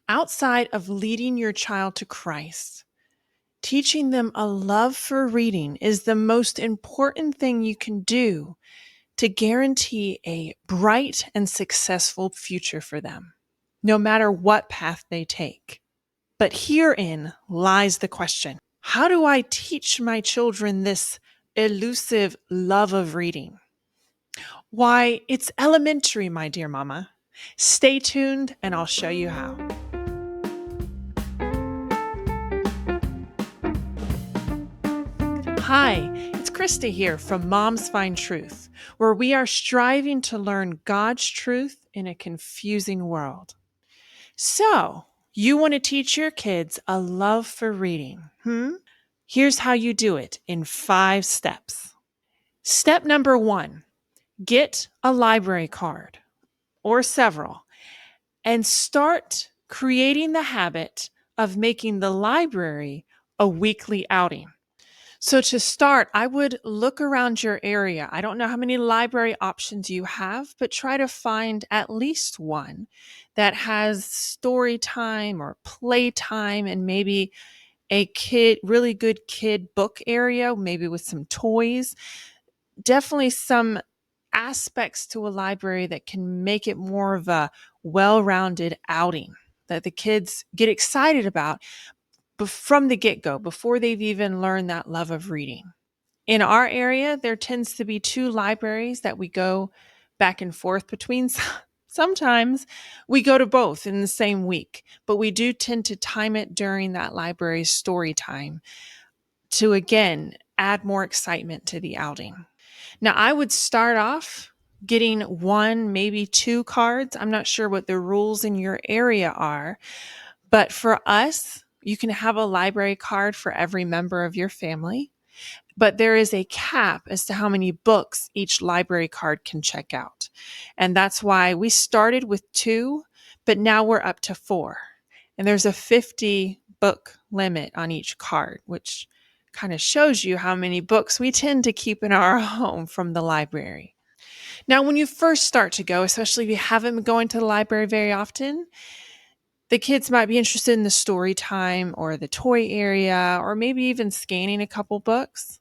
Outside of leading your child to Christ, teaching them a love for reading is the most important thing you can do to guarantee a bright and successful future for them, no matter what path they take. But herein lies the question: how do I teach my children this elusive love of reading? Why, it's elementary, my dear mama. Stay tuned and I'll show you how. Hi, it's Krista here from Mom's Find Truth, where we are striving to learn God's truth in a confusing world. So, you want to teach your kids a love for reading, Here's how you do it in 5 steps. Step number 1, get a library card or several and start creating the habit of making the library a weekly outing. So to start, I would look around your area. I don't know how many library options you have, but try to find at least one that has story time or play time and maybe a really good kid book area, maybe with some toys. Definitely some aspects to a library that can make it more of a well-rounded outing that the kids get excited about from the get-go, before they've even learned that love of reading. In our area, there tends to be 2 libraries that we go back and forth between. Sometimes we go to both in the same week, but we do tend to time it during that library's story time to, again, add more excitement to the outing. Now, I would start off getting 1, maybe 2 cards. I'm not sure what the rules in your area are, but for us, you can have a library card for every member of your family, but there is a cap as to how many books each library card can check out. And that's why we started with 2, but now we're up to 4. And there's a 50 book limit on each card, which kind of shows you how many books we tend to keep in our home from the library. Now, when you first start to go, especially if you haven't been going to the library very often, the kids might be interested in the story time or the toy area, or maybe even scanning a couple books.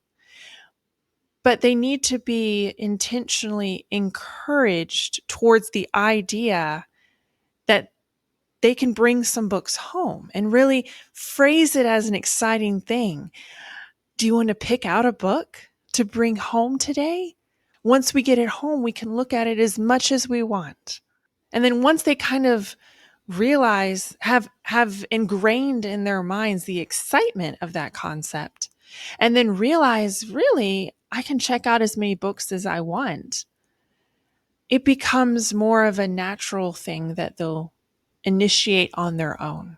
But they need to be intentionally encouraged towards the idea that they can bring some books home and really phrase it as an exciting thing. Do you want to pick out a book to bring home today? Once we get it home, we can look at it as much as we want. And then once they kind of realize, have ingrained in their minds the excitement of that concept, and then realize, really, I can check out as many books as I want, it becomes more of a natural thing that they'll initiate on their own.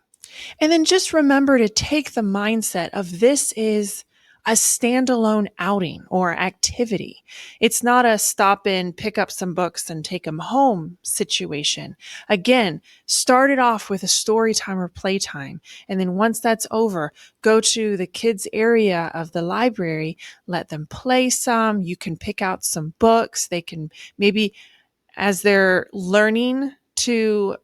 And then just remember to take the mindset of this is a standalone outing or activity. It's not a stop in, pick up some books and take them home situation. Again, start it off with a story time or playtime. And then once that's over, go to the kids area of the library, let them play some. You can pick out some books. They can maybe, as they're learning to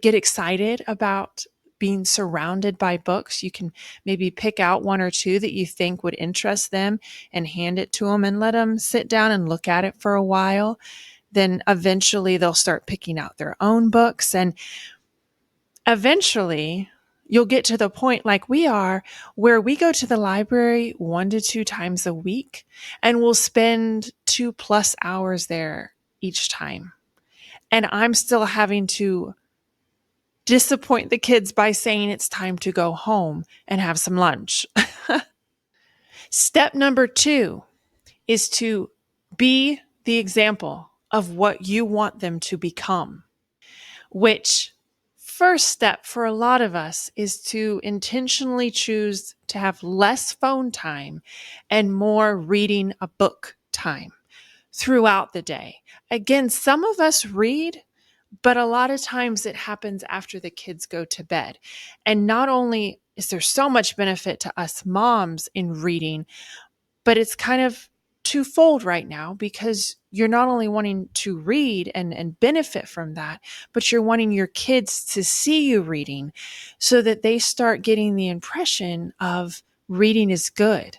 get excited about being surrounded by books, you can maybe pick out 1 or 2 that you think would interest them and hand it to them and let them sit down and look at it for a while. Then eventually they'll start picking out their own books. And eventually you'll get to the point like we are, where we go to the library 1 to 2 times a week and we'll spend 2+ hours there each time. And I'm still having to disappoint the kids by saying it's time to go home and have some lunch. Step number 2 is to be the example of what you want them to become, which first step for a lot of us is to intentionally choose to have less phone time and more reading a book time throughout the day. Again, some of us read, but a lot of times it happens after the kids go to bed. And not only is there so much benefit to us moms in reading, but it's kind of twofold right now because you're not only wanting to read and benefit from that, but you're wanting your kids to see you reading so that they start getting the impression of reading is good.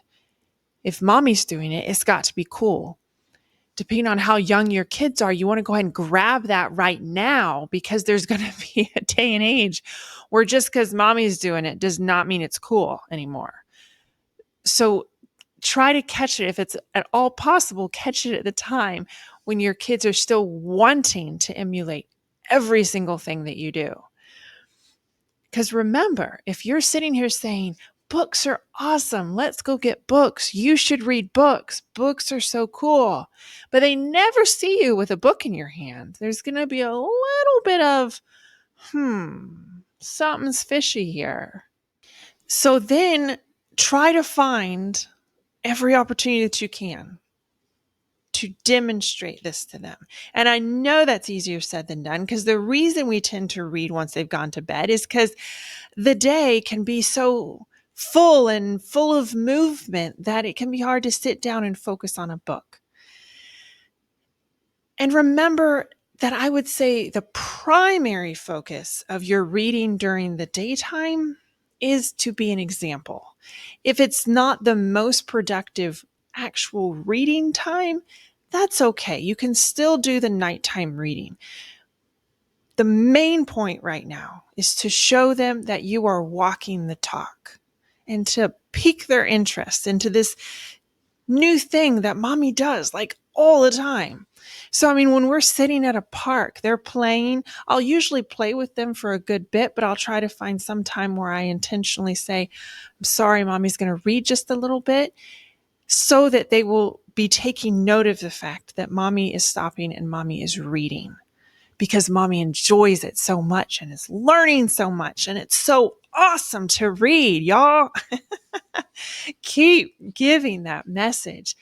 If mommy's doing it, it's got to be cool. Depending on how young your kids are, you want to go ahead and grab that right now because there's going to be a day and age where just because mommy's doing it does not mean it's cool anymore. So try to catch it if it's at all possible, catch it at the time when your kids are still wanting to emulate every single thing that you do. Because remember, if you're sitting here saying, books are awesome, let's go get books, you should read books, books are so cool, but they never see you with a book in your hand, there's going to be a little bit of, something's fishy here. So then try to find every opportunity that you can to demonstrate this to them. And I know that's easier said than done because the reason we tend to read once they've gone to bed is because the day can be so full and full of movement that it can be hard to sit down and focus on a book. And remember that I would say the primary focus of your reading during the daytime is to be an example. If it's not the most productive actual reading time, that's okay. You can still do the nighttime reading. The main point right now is to show them that you are walking the talk and to pique their interest into this new thing that mommy does like all the time. So, I mean, when we're sitting at a park, they're playing, I'll usually play with them for a good bit, but I'll try to find some time where I intentionally say, I'm sorry, mommy's going to read just a little bit, so that they will be taking note of the fact that mommy is stopping and mommy is reading because mommy enjoys it so much and is learning so much. And it's so awesome to read, y'all. Keep giving that message.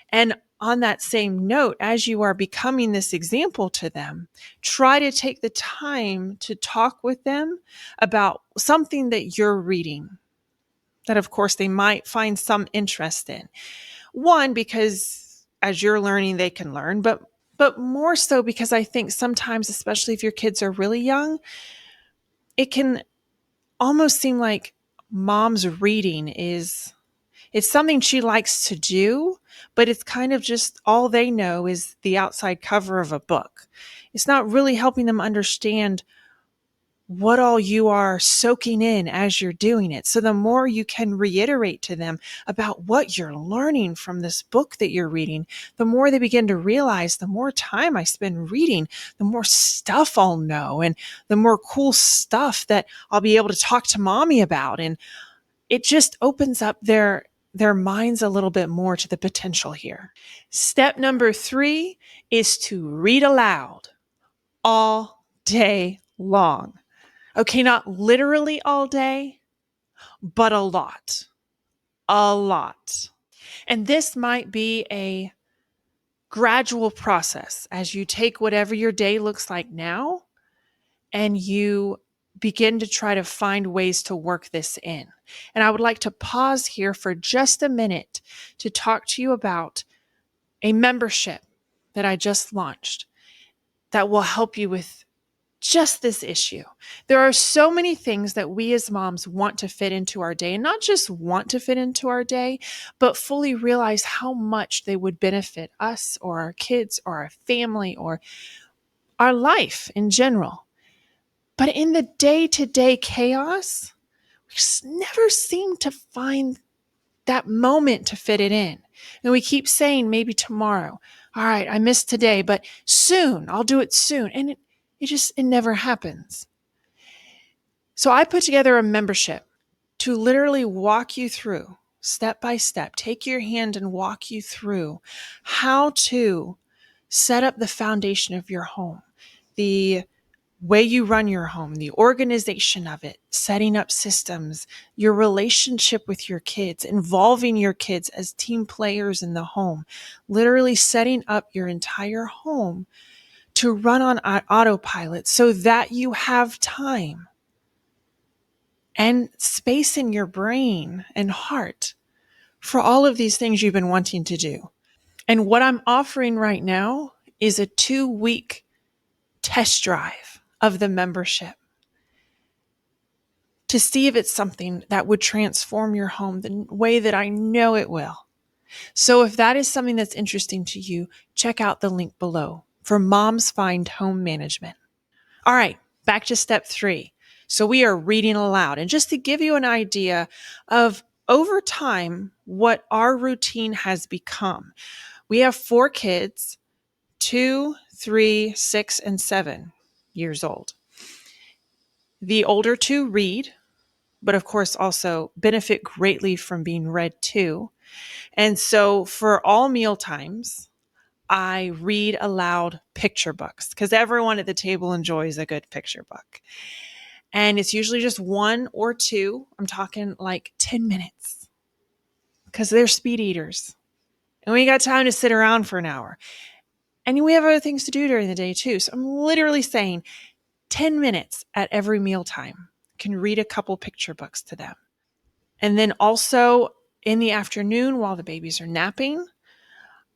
And on that same note, as you are becoming this example to them, try to take the time to talk with them about something that you're reading that, of course, they might find some interest in. One, because as you're learning, they can learn, but more so because I think sometimes, especially if your kids are really young, it can almost seem like mom's reading it's something she likes to do, but it's kind of just all they know is the outside cover of a book. It's not really helping them understand what all you are soaking in as you're doing it. So the more you can reiterate to them about what you're learning from this book that you're reading, the more they begin to realize the more time I spend reading, the more stuff I'll know and the more cool stuff that I'll be able to talk to mommy about. And it just opens up their minds a little bit more to the potential here. Step number 3 is to read aloud all day long. Okay, not literally all day, but a lot. A lot. And this might be a gradual process as you take whatever your day looks like now and you begin to try to find ways to work this in. And I would like to pause here for just a minute to talk to you about a membership that I just launched that will help you with just this issue. There are so many things that we as moms want to fit into our day, and not just want to fit into our day, but fully realize how much they would benefit us or our kids or our family or our life in general. But in the day-to-day chaos, we just never seem to find that moment to fit it in. And we keep saying maybe tomorrow. All right, I missed today, but soon, I'll do it soon. And it never happens. So I put together a membership to literally walk you through step by step, take your hand and walk you through how to set up the foundation of your home, the way you run your home, the organization of it, setting up systems, your relationship with your kids, involving your kids as team players in the home, literally setting up your entire home to run on autopilot so that you have time and space in your brain and heart for all of these things you've been wanting to do. And what I'm offering right now is a 2-week test drive of the membership to see if it's something that would transform your home the way that I know it will. So if that is something that's interesting to you, check out the link below for Moms Find Home Management. All right, back to step 3. So we are reading aloud. And just to give you an idea of over time, what our routine has become. We have 4 kids, 2, 3, 6, and 7 years old. The older 2 read, but of course also benefit greatly from being read to. And so for all meal times, I read aloud picture books because everyone at the table enjoys a good picture book. And it's usually just 1 or 2. I'm talking like 10 minutes because they're speed eaters. And we got time to sit around for an hour. And we have other things to do during the day too. So I'm literally saying 10 minutes at every mealtime. Can read a couple picture books to them. And then also in the afternoon while the babies are napping,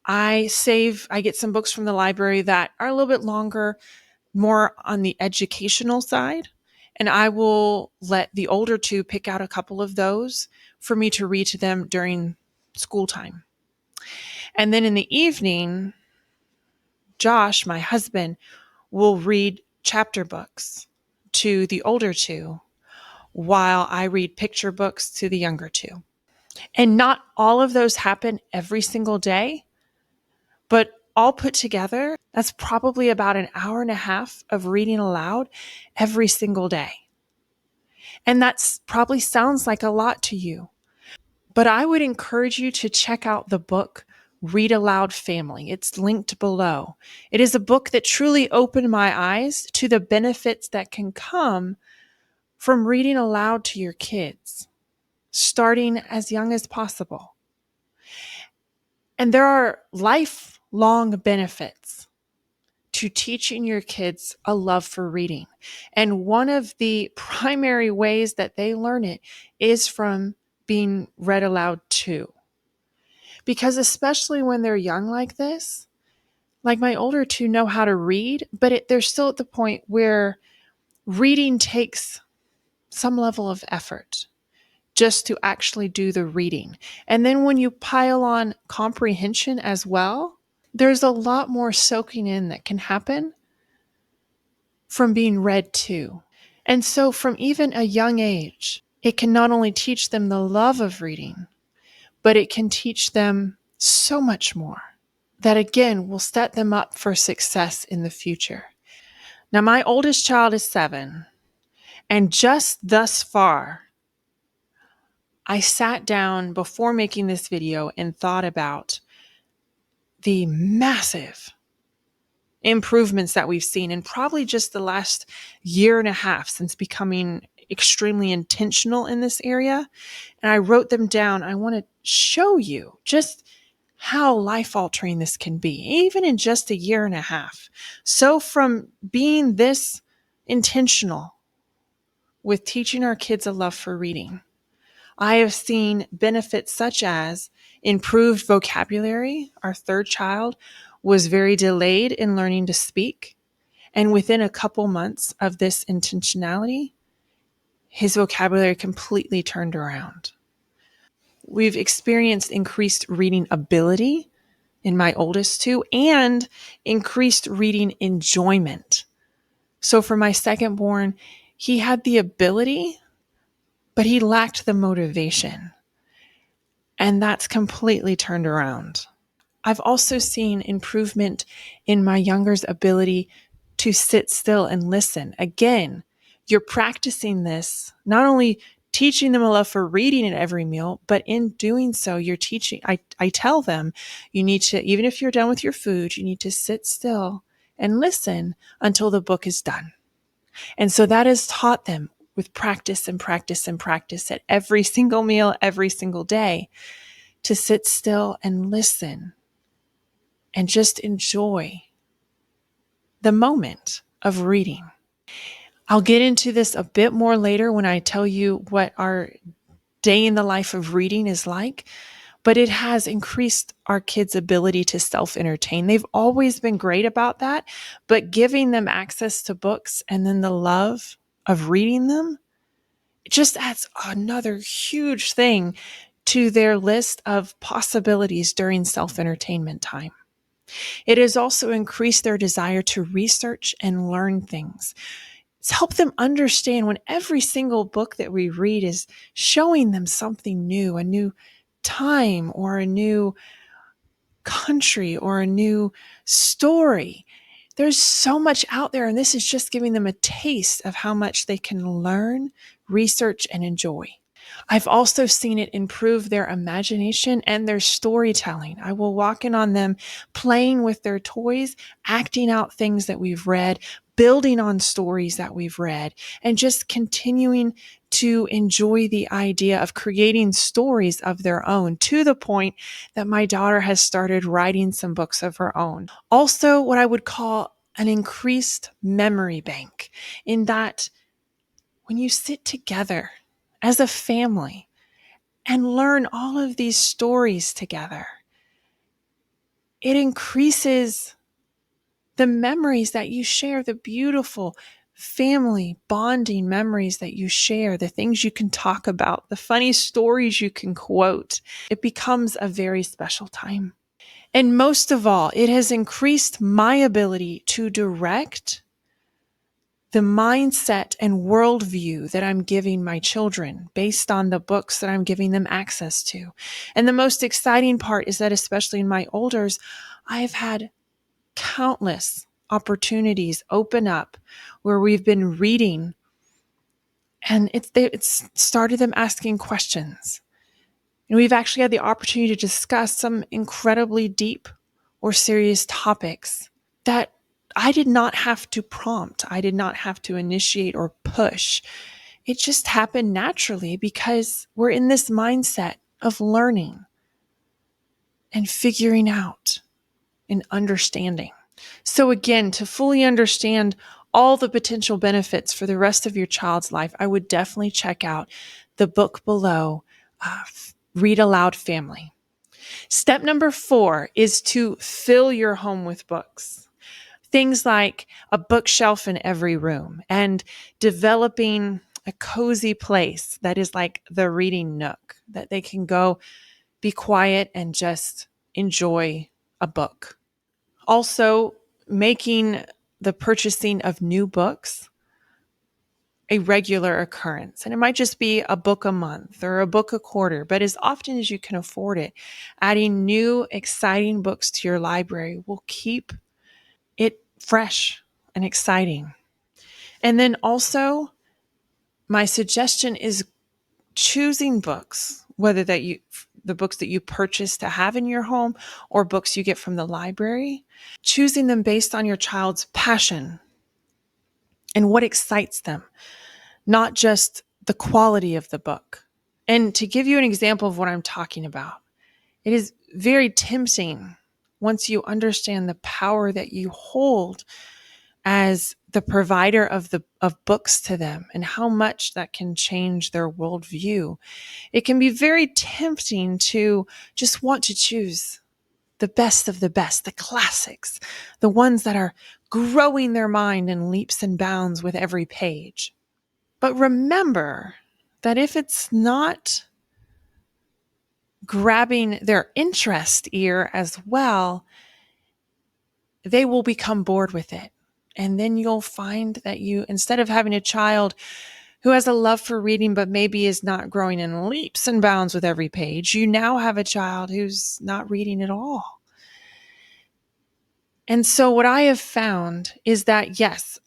I get some books from the library that are a little bit longer, more on the educational side. And I will let the older 2 pick out a couple of those for me to read to them during school time. And then in the evening, Josh, my husband, will read chapter books to the older 2 while I read picture books to the younger 2. And not all of those happen every single day, but all put together, that's probably about an hour and a half of reading aloud every single day. And that's probably sounds like a lot to you, but I would encourage you to check out the book, Read Aloud Family. It's linked below. It is a book that truly opened my eyes to the benefits that can come from reading aloud to your kids, starting as young as possible. And there are lifelong benefits to teaching your kids a love for reading. And one of the primary ways that they learn it is from being read aloud to. Because especially when they're young like this, like my older 2 know how to read, but they're still at the point where reading takes some level of effort just to actually do the reading. And then when you pile on comprehension as well, there's a lot more soaking in that can happen from being read to. And so from even a young age, it can not only teach them the love of reading, but it can teach them so much more that again will set them up for success in the future. Now, my oldest child is 7, and just thus far, I sat down before making this video and thought about the massive improvements that we've seen in probably just the last year and a half since becoming extremely intentional in this area. And I wrote them down. I want to show you just how life-altering this can be, even in just a year and a half. So from being this intentional with teaching our kids a love for reading, I have seen benefits such as improved vocabulary. Our 3rd child was very delayed in learning to speak. And within a couple months of this intentionality, his vocabulary completely turned around. We've experienced increased reading ability in my oldest 2 and increased reading enjoyment. So for my second born, he had the ability, but he lacked the motivation. And that's completely turned around. I've also seen improvement in my younger's ability to sit still and listen. Again, you're practicing this, not only teaching them a love for reading at every meal, but in doing so, you're teaching. I tell them, you need to, even if you're done with your food, you need to sit still and listen until the book is done. And so that has taught them with practice and practice and practice at every single meal, every single day, to sit still and listen and just enjoy the moment of reading. I'll get into this a bit more later when I tell you what our day in the life of reading is like. but it has increased our kids' ability to self-entertain. They've always been great about that, but giving them access to books and then the love of reading them, it just adds another huge thing to their list of possibilities during self-entertainment time. It has also increased their desire to research and learn things. It's helped them understand when every single book that we read is showing them something new, a new time or a new country or a new story. There's so much out there, and this is just giving them a taste of how much they can learn, research, and enjoy. I've also seen it improve their imagination and their storytelling. I will walk in on them playing with their toys, acting out things that we've read, building on stories that we've read, and just continuing to enjoy the idea of creating stories of their own, to the point that my daughter has started writing some books of her own. Also, what I would call an increased memory bank, in that when you sit together as a family and learn all of these stories together, it increases the memories that you share, the beautiful family bonding memories that you share, the things you can talk about, the funny stories you can quote. It becomes a very special time. And most of all, it has increased my ability to direct the mindset and worldview that I'm giving my children based on the books that I'm giving them access to. And the most exciting part is that, especially in my olders, I've had countless opportunities open up where we've been reading, and it's started them asking questions. And we've actually had the opportunity to discuss some incredibly deep or serious topics that I did not have to prompt. I did not have to initiate or push. It just happened naturally because we're in this mindset of learning and figuring out and understanding. So again, to fully understand all the potential benefits for the rest of your child's life, I would definitely check out the book below, Read Aloud Family. Step number 4 is to fill your home with books. Things like a bookshelf in every room and developing a cozy place that is like the reading nook, that they can go be quiet and just enjoy a book. Also, making the purchasing of new books a regular occurrence. And it might just be a book a month or a book a quarter, but as often as you can afford it, adding new, exciting books to your library will keep it fresh and exciting. And then also, my suggestion is choosing books, whether the books that you purchase to have in your home or books you get from the library, choosing them based on your child's passion and what excites them, not just the quality of the book. And to give you an example of what I'm talking about, it is very tempting once you understand the power that you hold as the provider of books to them and how much that can change their worldview. It can be very tempting to just want to choose the best of the best, the classics, the ones that are growing their mind in leaps and bounds with every page. But remember that if it's not grabbing their interest ear as well, they will become bored with it. And then you'll find that you, instead of having a child who has a love for reading, but maybe is not growing in leaps and bounds with every page, you now have a child who's not reading at all. And so what I have found is that, yes,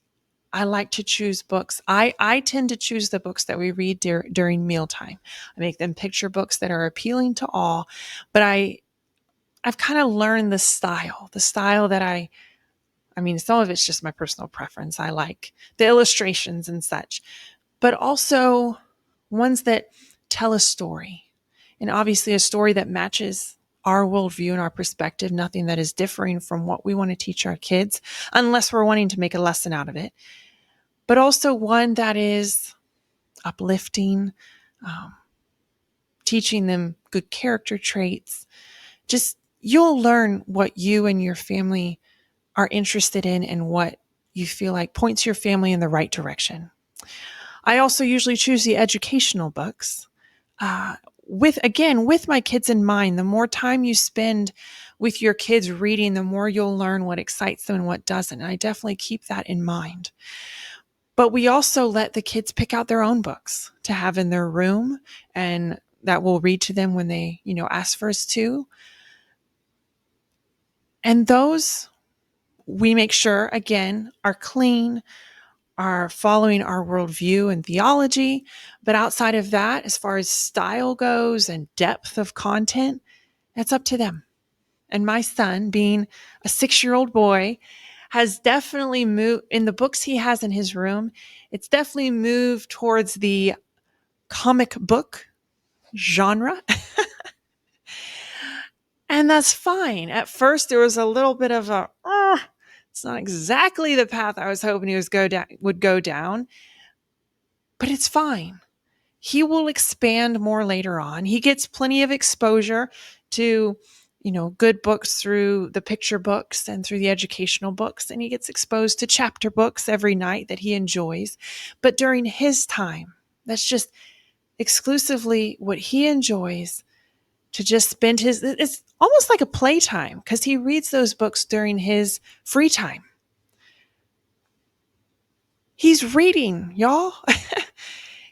I like to choose books. I tend to choose the books that we read during mealtime. I make them picture books that are appealing to all, but I've kind of learned the style that I mean, some of it's just my personal preference. I like the illustrations and such, but also ones that tell a story, and obviously a story that matches our worldview and our perspective, nothing that is differing from what we want to teach our kids, unless we're wanting to make a lesson out of it, but also one that is uplifting, teaching them good character traits. Just you'll learn what you and your family are interested in and what you feel like points your family in the right direction. I also usually choose the educational books. With my kids in mind, the more time you spend with your kids reading, the more you'll learn what excites them and what doesn't. And I definitely keep that in mind. But we also let the kids pick out their own books to have in their room and that we'll read to them when they, ask for us to. And those we make sure, again, are clean, are following our worldview and theology. But outside of that, as far as style goes and depth of content, that's up to them. And my son, being a 6-year-old boy, has definitely moved in the books he has in his room. It's definitely moved towards the comic book genre. And that's fine. At first, there was a little bit of it's not exactly the path I was hoping he would go down, but it's fine. He will expand more later on. He gets plenty of exposure to, good books through the picture books and through the educational books. And he gets exposed to chapter books every night that he enjoys. But during his time, that's just exclusively what he enjoys to just spend it's almost like a playtime because he reads those books during his free time. He's reading, y'all.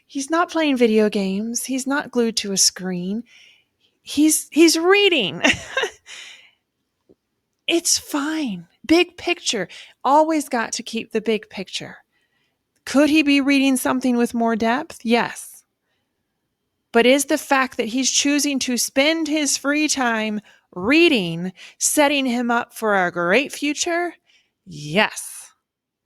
He's not playing video games. He's not glued to a screen. He's reading. It's fine. Big picture. Always got to keep the big picture. Could he be reading something with more depth? Yes. But is the fact that he's choosing to spend his free time reading setting him up for a great future? Yes.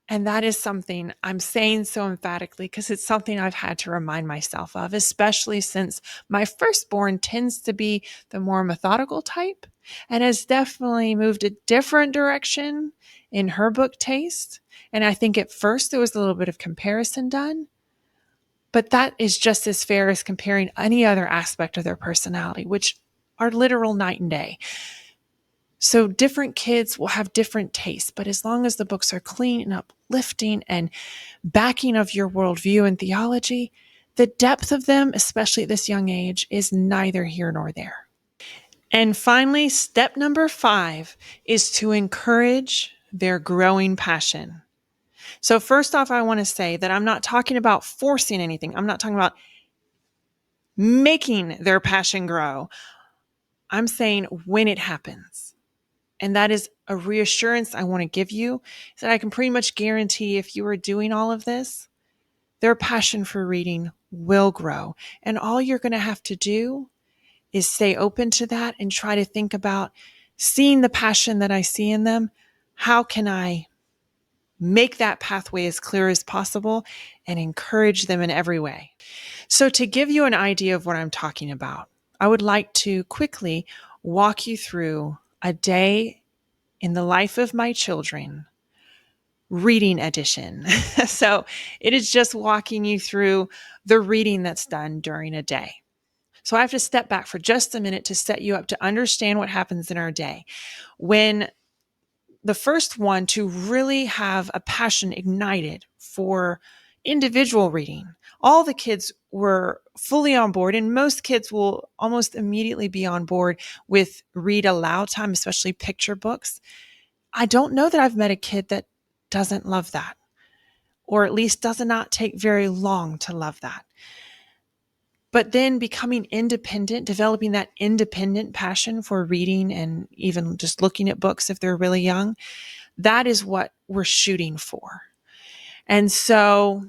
And that is something I'm saying so emphatically because it's something I've had to remind myself of, especially since my firstborn tends to be the more methodical type and has definitely moved a different direction in her book taste. And I think at first there was a little bit of comparison done, but that is just as fair as comparing any other aspect of their personality, which are literal night and day. So different kids will have different tastes, but as long as the books are clean and uplifting and backing of your worldview and theology, the depth of them, especially at this young age, is neither here nor there. And finally, step number 5 is to encourage their growing passion. So first off, I want to say that I'm not talking about forcing anything. I'm not talking about making their passion grow. I'm saying when it happens. And that is a reassurance I want to give you is that I can pretty much guarantee if you are doing all of this, their passion for reading will grow. And all you're going to have to do is stay open to that and try to think about seeing the passion that I see in them. How can I make that pathway as clear as possible and encourage them in every way? So to give you an idea of what I'm talking about, I would like to quickly walk you through a day in the life of my children, reading edition. So it is just walking you through the reading that's done during a day. So I have to step back for just a minute to set you up to understand what happens in our day. When the first one to really have a passion ignited for individual reading, all the kids were fully on board, and most kids will almost immediately be on board with read aloud time, especially picture books. I don't know that I've met a kid that doesn't love that, or at least does not take very long to love that. But then becoming independent, developing that independent passion for reading and even just looking at books if they're really young, that is what we're shooting for. And so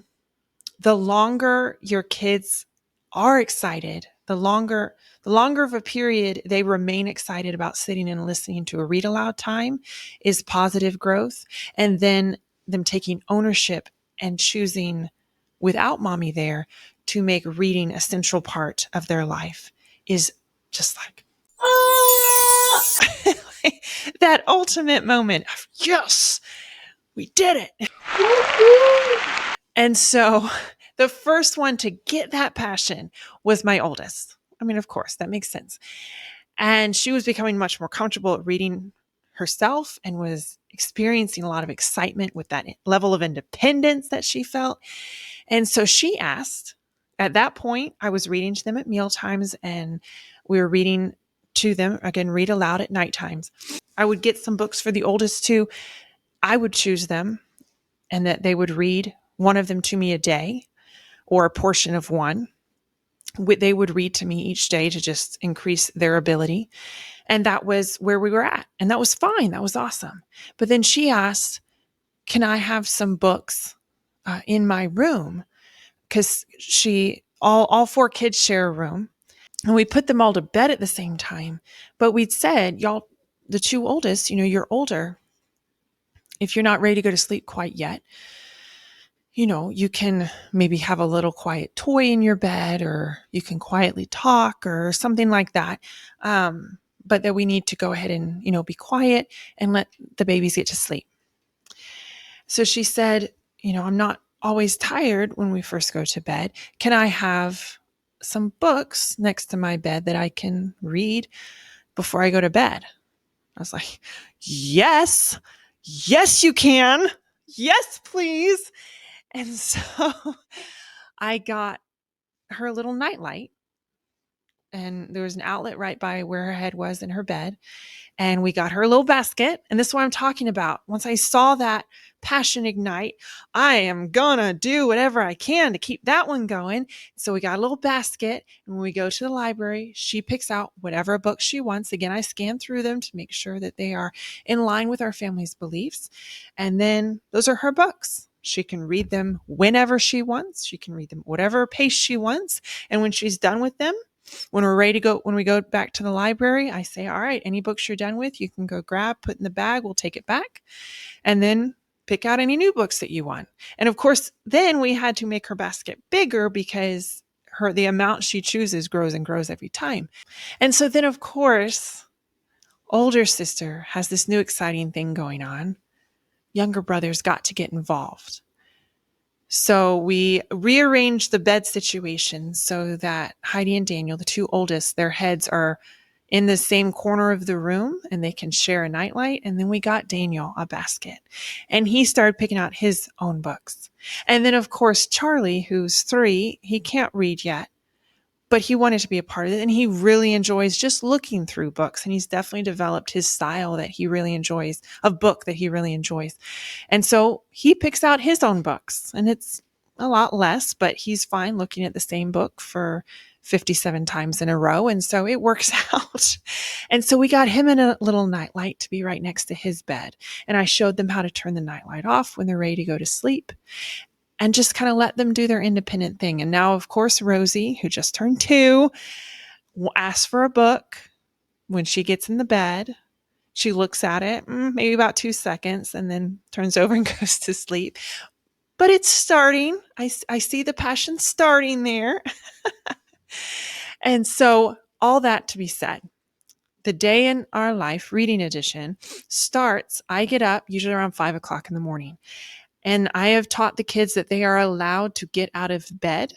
the longer your kids are excited, the longer of a period they remain excited about sitting and listening to a read aloud time is positive growth. And then them taking ownership and choosing without mommy there to make reading a central part of their life is just like, that ultimate moment of, yes, we did it. And so the first one to get that passion was my oldest. I mean, of course, that makes sense. And she was becoming much more comfortable at reading herself and was experiencing a lot of excitement with that level of independence that she felt. And so she asked, at that point, I was reading to them at meal times and we were reading to them, again, read aloud at night times. I would get some books for the oldest two. I would choose them and that they would read one of them to me a day or a portion of one. They would read to me each day to just increase their ability. And that was where we were at. And that was fine. That was awesome. But then she asked, can I have some books in my room? Because all four kids share a room. And we put them all to bed at the same time. But we'd said, y'all, the two oldest, you're older. If you're not ready to go to sleep quite yet, you can maybe have a little quiet toy in your bed, or you can quietly talk or something like that. But that we need to go ahead and, be quiet and let the babies get to sleep. So she said, I'm not always tired when we first go to bed. Can I have some books next to my bed that I can read before I go to bed? I was like, yes, you can. Yes, please. And so I got her a little nightlight, and there was an outlet right by where her head was in her bed. And we got her a little basket. And this is what I'm talking about. Once I saw that passion ignite, I am gonna do whatever I can to keep that one going. So we got a little basket. And when we go to the library, she picks out whatever book she wants. Again, I scan through them to make sure that they are in line with our family's beliefs. And then those are her books. She can read them whenever she wants. She can read them whatever pace she wants. And when she's done with them, when we go back to the library, I say, all right, any books you're done with, you can go grab, put in the bag, we'll take it back, and then pick out any new books that you want. And of course, then we had to make her basket bigger because the amount she chooses grows and grows every time. And so then, of course, older sister has this new exciting thing going on. Younger brother's got to get involved. So we rearranged the bed situation so that Heidi and Daniel, the two oldest, their heads are in the same corner of the room and they can share a nightlight. And then we got Daniel a basket and he started picking out his own books. And then, of course, Charlie, who's 3, he can't read yet, but he wanted to be a part of it. And he really enjoys just looking through books. And he's definitely developed his style that he really enjoys, of book that he really enjoys. And so he picks out his own books, and it's a lot less, but he's fine looking at the same book for 57 times in a row. And so it works out. And so we got him in a little nightlight to be right next to his bed. And I showed them how to turn the nightlight off when they're ready to go to sleep, and just kind of let them do their independent thing. And now, of course, Rosie, who just turned 2, will ask for a book when she gets in the bed. She looks at it, maybe about 2 seconds, and then turns over and goes to sleep. But it's starting. I see the passion starting there. And so all that to be said, the day in our life reading edition starts. I get up usually around 5 o'clock in the morning. And I have taught the kids that they are allowed to get out of bed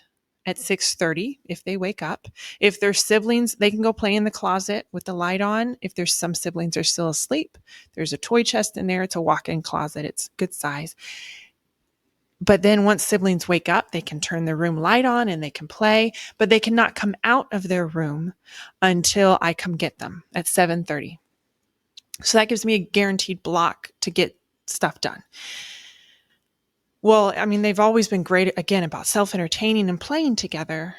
at 6:30 if they wake up. If their siblings, they can go play in the closet with the light on. If there's some siblings are still asleep, there's a toy chest in there. It's a walk-in closet. It's good size. But then once siblings wake up, they can turn their room light on and they can play, but they cannot come out of their room until I come get them at 7:30. So that gives me a guaranteed block to get stuff done. Well, I mean, they've always been great, again, about self-entertaining and playing together,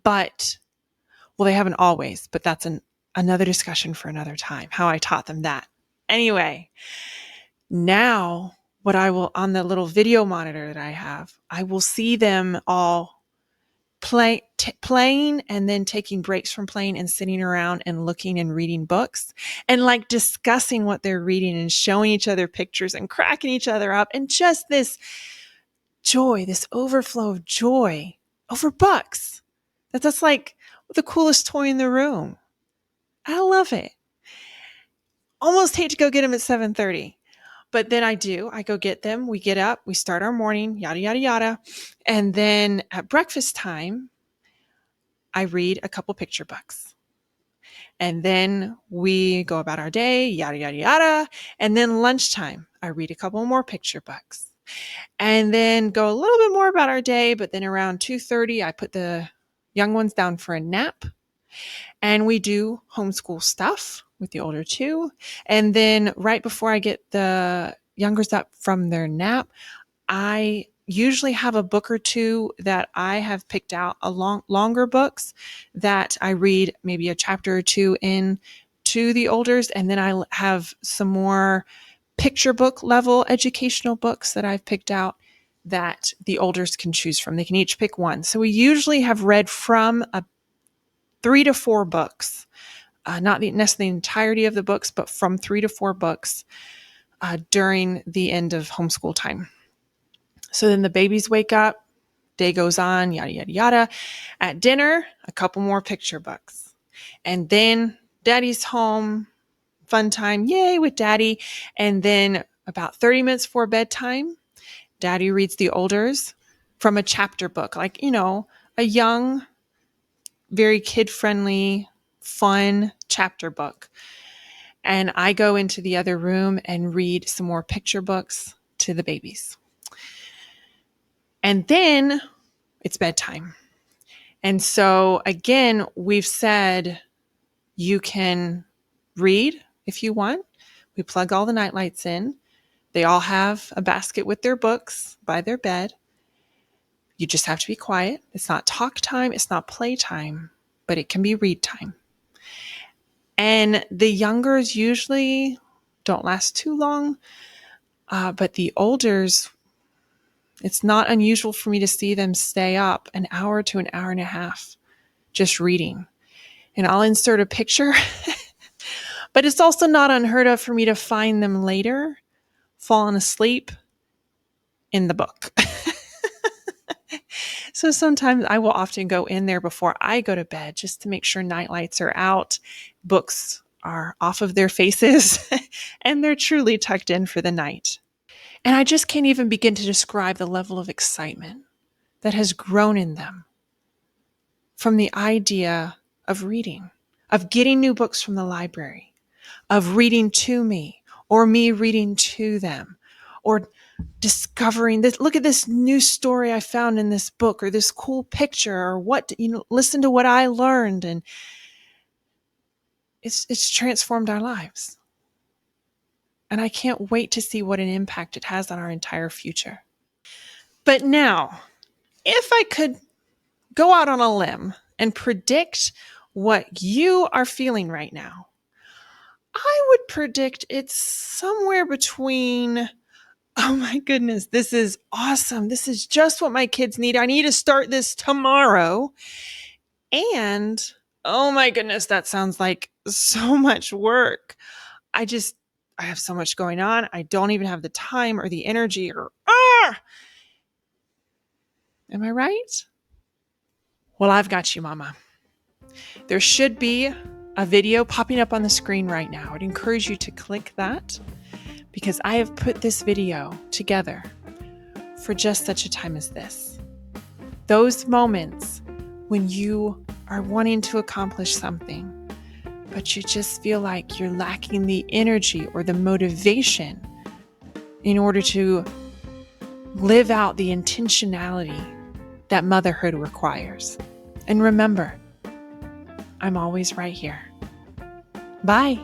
but, well, they haven't always, but that's another discussion for another time, how I taught them that. Anyway, now what I will, on the little video monitor that I have, I will see them all playing and then taking breaks from playing and sitting around and looking and reading books and like discussing what they're reading and showing each other pictures and cracking each other up, and just this joy, this overflow of joy over books. That's like the coolest toy in the room. I love it. Almost hate to go get them at 7:30. But then I go get them. We get up, we start our morning, yada, yada, yada. And then at breakfast time, I read a couple picture books. And then we go about our day, yada, yada, yada. And then lunchtime, I read a couple more picture books. And then go a little bit more about our day. But then around 2:30, I put the young ones down for a nap. And we do homeschool stuff with the older two. And then right before I get the youngers up from their nap, I usually have a book or two that I have picked out, longer books that I read maybe a chapter or two in to the olders. And then I have some more picture book level educational books that I've picked out that the olders can choose from. They can each pick one. So we usually have read from 3 to 4 books, not necessarily the entirety of the books, but from 3 to 4 books during the end of homeschool time. So then the babies wake up, day goes on, yada, yada, yada. At dinner, a couple more picture books. And then daddy's home, fun time, yay, with daddy. And then about 30 minutes before bedtime, daddy reads the olders from a chapter book, like, a young, very kid-friendly, fun chapter book. And I go into the other room and read some more picture books to the babies. And then it's bedtime. And so again, we've said you can read if you want. We plug all the night lights in. They all have a basket with their books by their bed. You just have to be quiet. It's not talk time. It's not play time, but it can be read time. And the youngers usually don't last too long, but the olders, it's not unusual for me to see them stay up an hour to an hour and a half just reading. And I'll insert a picture, but it's also not unheard of for me to find them later falling asleep in the book. So sometimes I will often go in there before I go to bed just to make sure night lights are out, books are off of their faces, and they're truly tucked in for the night. And I just can't even begin to describe the level of excitement that has grown in them from the idea of reading, of getting new books from the library, of reading to me, or me reading to them, or discovering this, look at this new story I found in this book, or this cool picture, or listen to what I learned. And it's transformed our lives. And I can't wait to see what an impact it has on our entire future. But now, if I could go out on a limb and predict what you are feeling right now, I would predict it's somewhere between, oh my goodness, this is awesome. This is just what my kids need. I need to start this tomorrow. And, oh my goodness, that sounds like so much work. I have so much going on. I don't even have the time or the energy Am I right? Well, I've got you, Mama. There should be a video popping up on the screen right now. I'd encourage you to click that because I have put this video together for just such a time as this. Those moments when you are wanting to accomplish something, but you just feel like you're lacking the energy or the motivation in order to live out the intentionality that motherhood requires. And remember, I'm always right here. Bye.